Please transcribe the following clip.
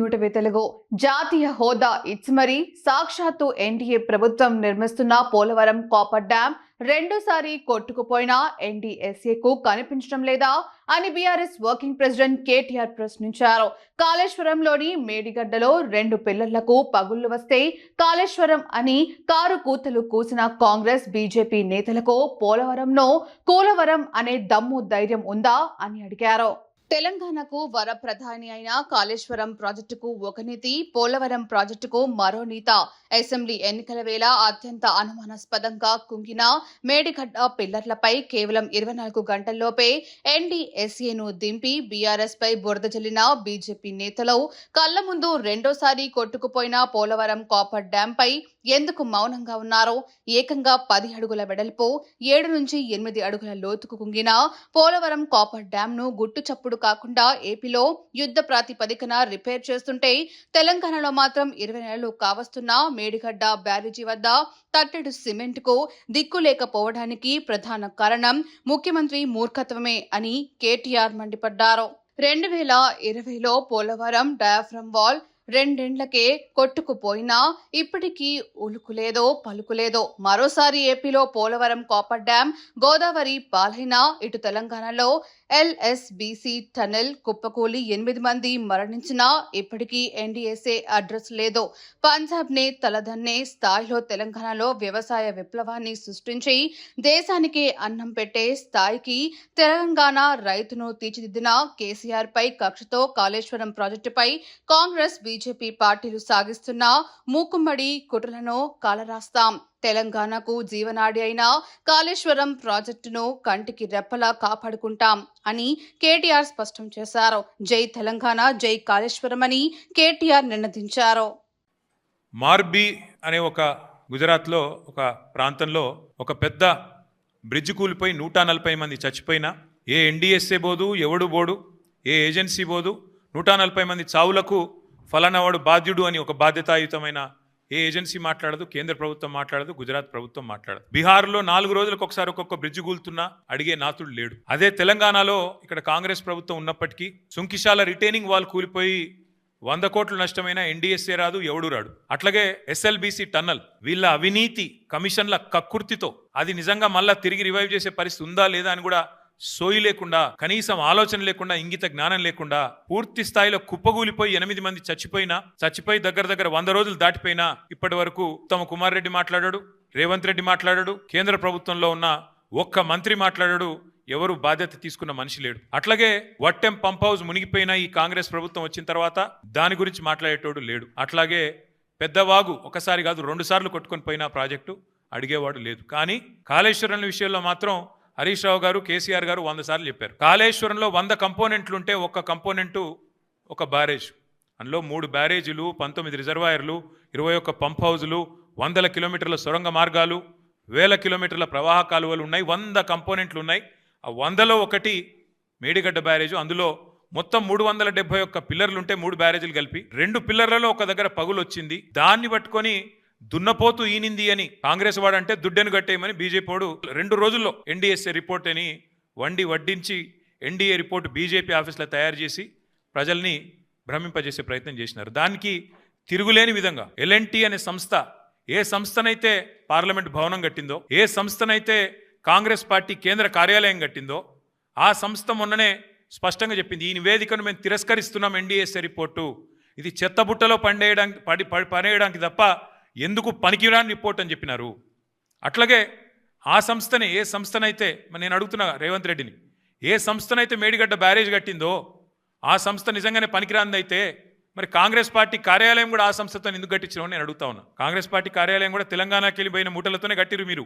న్యూటవే తెలుగు జాతీయ హోదా ఇచ్చిమరి సాక్షాత్తు ఎన్డీఏ ప్రభుత్వం నిర్మిస్తున్న పోలవరం కాపర్ డ్యాం రెండోసారి కొట్టుకుపోయిన ఎన్డీఎస్ఏకు కనిపించడం లేదా అని బీఆర్ఎస్ వర్కింగ్ ప్రెసిడెంట్ కేటీఆర్ ప్రశ్నించారు. కాళేశ్వరంలోని మేడిగడ్డలో 2 పిల్లర్లకు పగుళ్లు వస్తే కాళేశ్వరం అని కారు కూతలు కూసిన కాంగ్రెస్ బీజేపీ నేతలకు పోలవరంలో కూలవరం అనే దమ్ము ధైర్యం ఉందా అని అడిగారు. తెలంగాణకు వర ప్రధాని అయిన కాళేశ్వరం ప్రాజెక్టుకు ఒక నీతి, పోలవరం ప్రాజెక్టుకు మరో నీత. అసెంబ్లీ ఎన్నికల వేళ అత్యంత అనుమానాస్పదంగా కుంగిన మేడిగడ్డ పిల్లర్లపై కేవలం 24 గంటల్లోపే ఎన్డీఎస్ఏను దింపి బీఆర్ఎస్ పై బురద జల్లిన బీజేపీ నేతలు కళ్ల ముందు రెండోసారి కొట్టుకుపోయిన పోలవరం కాపర్ డ్యాం పై ఎందుకు మౌనంగా ఉన్నారు? ఏకంగా 10 అడుగుల వెడల్పు, 7 నుంచి 8 అడుగుల లోతుకు కుంగిన పోలవరం కాపర్ డ్యాం ను గుట్టు చప్పుడు కాకుండా ఏపీలో యుద్ధ ప్రాతిపదికన రిపేర్ చేస్తుంటే తెలంగాణలో మాత్రం 20 నెలలు కావస్తున్న మేడిగడ్డ బ్యారేజీ వద్ద తట్టెడు సిమెంట్ కు దిక్కు లేకపోవడానికి ప్రధాన కారణం ముఖ్యమంత్రి మూర్ఖత్వమే అని కేటీఆర్ మండిపడ్డారు. 2020లో పోలవరం డయాఫ్రమ్ వాల్ 2 ఏళ్లకే కొట్టుకుపోయినా ఇప్పటికీ ఉలుకులేదో పలుకులేదో. మరోసారి ఏపీలో పోలవరం కాపర్ డ్యాం గోదావరి పాలైన ఇటు తెలంగాణలో ఎల్ఎస్బీసీ టనెల్ కుప్పకూలి 8 మంది మరణించినా ఇప్పటికీ ఎన్డీఎస్ఏ అడ్రస్ లేదు. పంజాబ్ నే తలదన్నే స్థాయిలో తెలంగాణలో వ్యవసాయ విప్లవాన్ని సృష్టించి దేశానికి అన్నం పెట్టే స్థాయికి తెలంగాణ రైతును తీర్చిదిద్దిన కేసీఆర్ పై కక్షతో కాళేశ్వరం ప్రాజెక్టుపై కాంగ్రెస్ బీజేపీ పార్టీలు సాగిస్తున్న మూకుమ్మడి కుట్రలను కాలరాస్తాం. తెలంగాణకు జీవనాడి అయిన కాళేశ్వరం ప్రాజెక్టును కంటికి రెప్పలా కాపాడుకుంటాం అని కేటీఆర్ స్పష్టం చేశారు. జై తెలంగాణ, జై కాళేశ్వరం అని కేటీఆర్ నినదించారు. మార్బీ అనే ఒక గుజరాత్లో ఒక ప్రాంతంలో ఒక పెద్ద బ్రిడ్జ్ కూలిపోయి 140 మంది చచ్చిపోయినా ఏ ఎన్డీఎస్ఏ బోదు, ఎవడు బోడు, ఏ ఏజెన్సీ బోదు. 140 మంది చావులకు ఫలానావాడు బాధ్యుడు అని ఒక బాధ్యతాయుతమైన ఏ ఏజెన్సీ మాట్లాడదు, కేంద్ర ప్రభుత్వం మాట్లాడదు, గుజరాత్ ప్రభుత్వం మాట్లాడదు. బీహార్లో 4 రోజులకు ఒకసారి ఒక్కొక్క బ్రిడ్జ్ కూలుతున్నా అడిగే నాతుడు లేడు. అదే తెలంగాణలో ఇక్కడ కాంగ్రెస్ ప్రభుత్వం ఉన్నప్పటికీ సుంకిశాల రిటైనింగ్ వాల్ కూలిపోయి 100 కోట్లు నష్టమైన ఎన్డీఎస్ఏ రాదు, ఎవడు రాడు. అట్లాగే ఎస్ఎల్బీసీ టన్నల్ వీళ్ళ అవినీతి కమిషన్ల కక్కుర్తితో అది నిజంగా మళ్ళా తిరిగి రివైవ్ చేసే పరిస్థితి ఉందా లేదా అని కూడా సోయి లేకుండా, కనీసం ఆలోచన లేకుండా, ఇంగిత జ్ఞానం లేకుండా పూర్తి స్థాయిలో కుప్పగూలిపోయి 8 మంది చచ్చిపోయి దగ్గర 100 రోజులు దాటిపోయినా ఇప్పటి వరకు ఉత్తమ్ కుమార్ రెడ్డి మాట్లాడాడు, రేవంత్ రెడ్డి మాట్లాడాడు, కేంద్ర ప్రభుత్వంలో ఉన్న ఒక్క మంత్రి మాట్లాడాడు. ఎవరు బాధ్యత తీసుకున్న మనిషి లేడు. అట్లాగే వట్టెం పంప్ హౌస్ మునిగిపోయిన ఈ కాంగ్రెస్ ప్రభుత్వం వచ్చిన తర్వాత దాని గురించి మాట్లాడేటోడు లేడు. అట్లాగే పెద్దవాగు ఒకసారి కాదు 2 సార్లు కొట్టుకొని పోయిన ప్రాజెక్టు అడిగేవాడు లేదు. కానీ కాళేశ్వరం విషయంలో మాత్రం హరీష్ రావు గారు, కేసీఆర్ గారు 100 సార్లు చెప్పారు. కాళేశ్వరంలో 100 కంపోనెంట్లు ఉంటే ఒక్క కంపోనెంటు ఒక బ్యారేజ్. అందులో 3 బ్యారేజీలు, 19 రిజర్వాయర్లు, 21 పంప్ హౌజులు, 100 కిలోమీటర్ల సొరంగ మార్గాలు, 1000 కిలోమీటర్ల ప్రవాహ కాలువలు ఉన్నాయి. 100 కంపోనెంట్లు ఉన్నాయి. ఆ 100లో ఒకటి మేడిగడ్డ బ్యారేజు. అందులో మొత్తం 371 పిల్లర్లు ఉంటే 3 బ్యారేజీలు కలిపి 2 పిల్లర్లలో ఒక దగ్గర పగులు వచ్చింది. దాన్ని పట్టుకొని దున్నపోతూ ఈనింది అని కాంగ్రెస్ వాడంటే దుడ్డెను కట్టేయమని బీజేపీ వాడు 2 రోజుల్లో ఎన్డీఎస్ఏ రిపోర్ట్ అని వడ్డించి ఎన్డీఏ రిపోర్ట్ బీజేపీ ఆఫీస్లో తయారు చేసి ప్రజల్ని భ్రమింపజేసే ప్రయత్నం చేసినారు. దానికి తిరుగులేని విధంగా ఎల్ఎన్టీ అనే సంస్థ ఏ సంస్థనైతే పార్లమెంట్ భవనం కట్టిందో, ఏ సంస్థనైతే కాంగ్రెస్ పార్టీ కేంద్ర కార్యాలయం కట్టిందో ఆ సంస్థ మొన్ననే స్పష్టంగా చెప్పింది, ఈ నివేదికను మేము తిరస్కరిస్తున్నాం. ఎన్డీఎస్ఏ రిపోర్టు ఇది చెత్తబుట్టలో పడేయడానికి తప్ప ఎందుకు పనికిరాని రిపోర్ట్ అని చెప్పినారు. అట్లాగే ఆ సంస్థనే, ఏ సంస్థనైతే నేను అడుగుతున్నా రేవంత్ రెడ్డిని, ఏ సంస్థనైతే మేడిగడ్డ బ్యారేజ్ కట్టిందో ఆ సంస్థ నిజంగానే పనికిరాందైతే మరి కాంగ్రెస్ పార్టీ కార్యాలయం కూడా ఆ సంస్థతో ఎందుకు కట్టించినామని నేను అడుగుతా ఉన్నా. కాంగ్రెస్ పార్టీ కార్యాలయం కూడా తెలంగాణకి వెళ్ళిపోయిన మూటలతోనే కట్టిరు మీరు.